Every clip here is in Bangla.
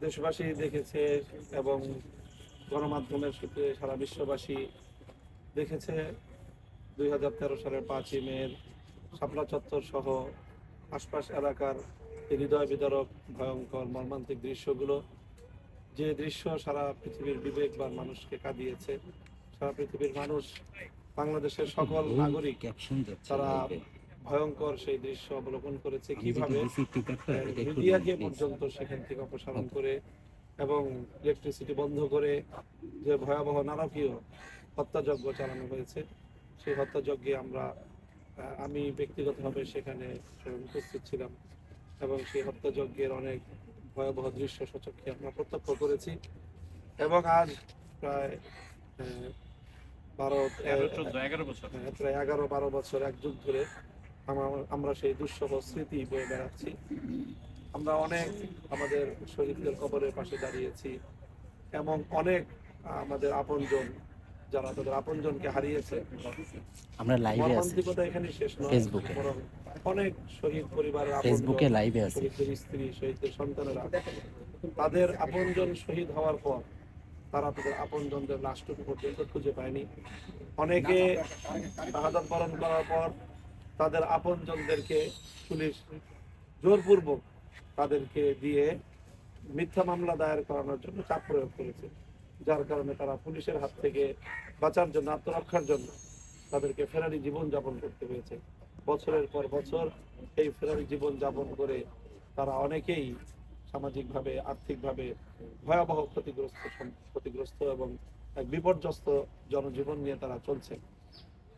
দেশবাসী দেখেছে এবং গণমাধ্যমের সূত্রে সারা বিশ্ববাসী দেখেছে 2013 সালের 5ই মে শাপলা চত্বর সহ আশপাশ এলাকার হৃদয় বিদারক ভয়ঙ্কর মর্মান্তিক দৃশ্যগুলো, যে দৃশ্য সারা পৃথিবীর বিবেকবান মানুষকে কাঁদিয়েছে। সারা পৃথিবীর মানুষ, বাংলাদেশের সকল নাগরিক তারা ভয়ঙ্কর সেই দৃশ্য অবলোকন করেছে, কিভাবে মিডিয়াকে পর্যন্ত সেখান থেকে অপসারণ করে এবং ইলেকট্রিসিটি বন্ধ করে যে ভয়াবহ নারকীয় হত্যাযজ্ঞ চালানো হয়েছে। সেই হত্যাযজ্ঞে আমি ব্যক্তিগতভাবে সেখানে উপস্থিত ছিলাম এবং সেই হত্যাযজ্ঞের অনেক ভয়াবহ দৃশ্য সচক্ষে আমরা প্রত্যক্ষ করেছি। এবং আজ প্রায় 11-12 বছর, এক যুগ ধরে আমরা সেই দুঃসহ স্মৃতি বয়ে বেড়াচ্ছি। আমরা অনেক আমাদের শহীদদের কবরের পাশে দাঁড়িয়েছি এবং অনেক আমাদের আপনজন যারা তাদের আপনজনকে হারিয়েছে। আমরা লাইভে আছি এখানে শেষ নয়, ফেসবুকে, অনেক শহীদ পরিবারের ফেসবুকে লাইভে আছি। শহীদদের স্ত্রী, শহীদদের সন্তানেরা তাদের আপনজন শহীদ হওয়ার পর তারা তাদের আপনজনদের লাশটুকু পর্যন্ত খুঁজে পায়নি। অনেকে শাহাদাত বরণ করার পর তাদের আপনজনদেরকে পুলিশ জোরপূর্বক তাদেরকে দিয়ে মিথ্যা মামলা দায়ের করানোর জন্য চাপ প্রয়োগ করেছে, যার কারণে তারা পুলিশের হাত থেকে বাঁচার জন্য, আত্মরক্ষার জন্য তাদেরকে ফেরারি জীবন যাপন করতে হয়েছে। বছরের পর বছর এই ফেরারি জীবন যাপন করে অনেকেই সামাজিকভাবে, আর্থিকভাবে ভয়াবহ ক্ষতিগ্রস্ত এবং এক বিপর্যস্ত জনজীবন নিয়ে তারা চলছে।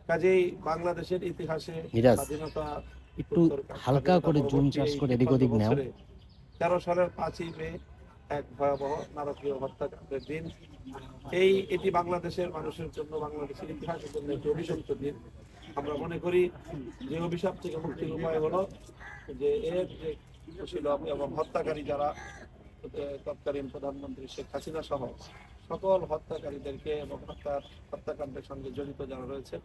কাজেই বাংলাদেশের ইতিহাসে স্বাধীনতা একটু হালকা করে জুম চাষ করে এদিক ওদিক নাও। 13 সালের 5ই মে এক ভয়াবহ নারকীয় হত্যাকাণ্ডের দিন। এটি বাংলাদেশের মানুষের জন্য, বাংলাদেশের ইতিহাসের জন্য একটি অভিশপ্ত দিন। আমরা মনে করি যে অভিশাপ থেকে মুক্তির উপায় হলো যে এর যে কুশীলব এবং হত্যাকারী যারা, তৎকালীন প্রধানমন্ত্রী শেখ হাসিনা সহ সকল হত্যাকারীদেরকে এবং হত্যাকাণ্ডের সঙ্গে জড়িত যারা রয়েছে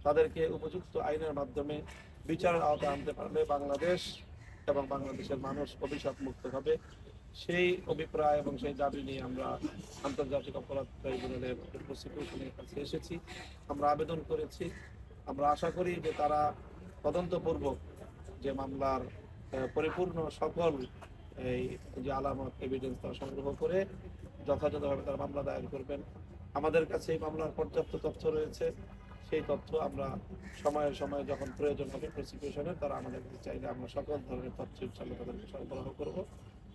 তাদেরকে উপযুক্ত আইনের মাধ্যমে বিচারের আওতায় আনতে পারলে বাংলাদেশ এবং বাংলাদেশের মানুষ অভিশাপ মুক্ত হবে। সেই অভিপ্রায় এবং সেই দাবি নিয়ে আমরা আন্তর্জাতিক অপরাধ ট্রাইব্যুনালের প্রসিকিউশনের কাছে এসেছি। আমরা আবেদন করেছি। আমরা আশা করি যে তারা তদন্তপূর্বক যে মামলার পরিপূর্ণ সকল এই যে আলামত, এভিডেন্স তারা সংগ্রহ করে যথাযথভাবে তারা মামলা দায়ের করবেন। আমাদের কাছে এই মামলার পর্যাপ্ত তথ্য রয়েছে। সেই তথ্য আমরা সময়ে সময়ে যখন প্রয়োজন হবে প্রসিকিউশনের, তারা আমাদের কাছে চাইলে আমরা সকল ধরনের তথ্য ইনশাআল্লাহ তাদেরকে সরবরাহ করব,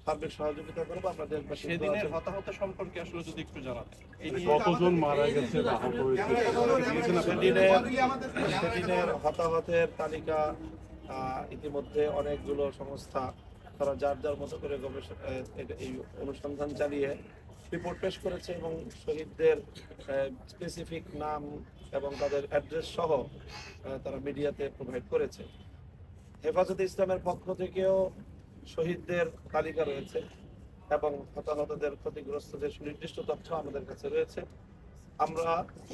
সার্বিক সহযোগিতা করবো। আমরা দেশবাসী সেদিনের হতাহত সম্পর্কে আসলে যদি একটু জানাতেন, কতজন মারা গেছে, সেদিনের হতাহতের তালিকা ইতিমধ্যে অনেকগুলো সংস্থা তারা যার যার মতো করে এই অনুসন্ধান চালিয়ে রিপোর্ট পেশ করেছে এবং শহীদদের স্পেসিফিক নাম এবং তাদের অ্যাড্রেস সহ তারা মিডিয়াতে প্রোভাইড করেছে। হেফাজতে ইসলামের পক্ষ থেকেও শহীদদের তালিকা রয়েছে এবং হতাহতদের, ক্ষতিগ্রস্তদের সুনির্দিষ্ট তথ্য আমাদের কাছে রয়েছে। আমরা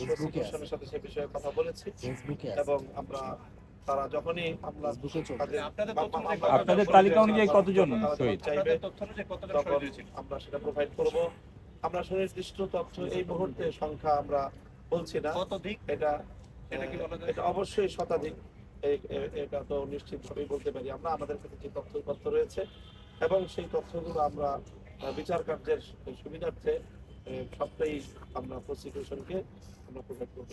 প্রসিকিউশনের সাথে সে বিষয়ে কথা বলেছি এবং আমরা তারা যখনই আমরা আপনাদের তালিকা অনুযায়ী কতজন শহীদ চাইবে আমরা সেটা প্রোভাইড করব। আমরা সুনির্দিষ্ট তথ্য এই মুহূর্তে সংখ্যা আমরা বলছি না, এটা অবশ্যই শতাধিক, এটা তো নিশ্চিতভাবেই বলতে পারি আমরা। আমাদের কাছে যে তথ্য রয়েছে এবং সেই তথ্যগুলো আমরা বিচার কার্যের সুবিধার্থে সবটাই আমরা প্রসিকিউশনকে আমরা প্রোভাইড করব।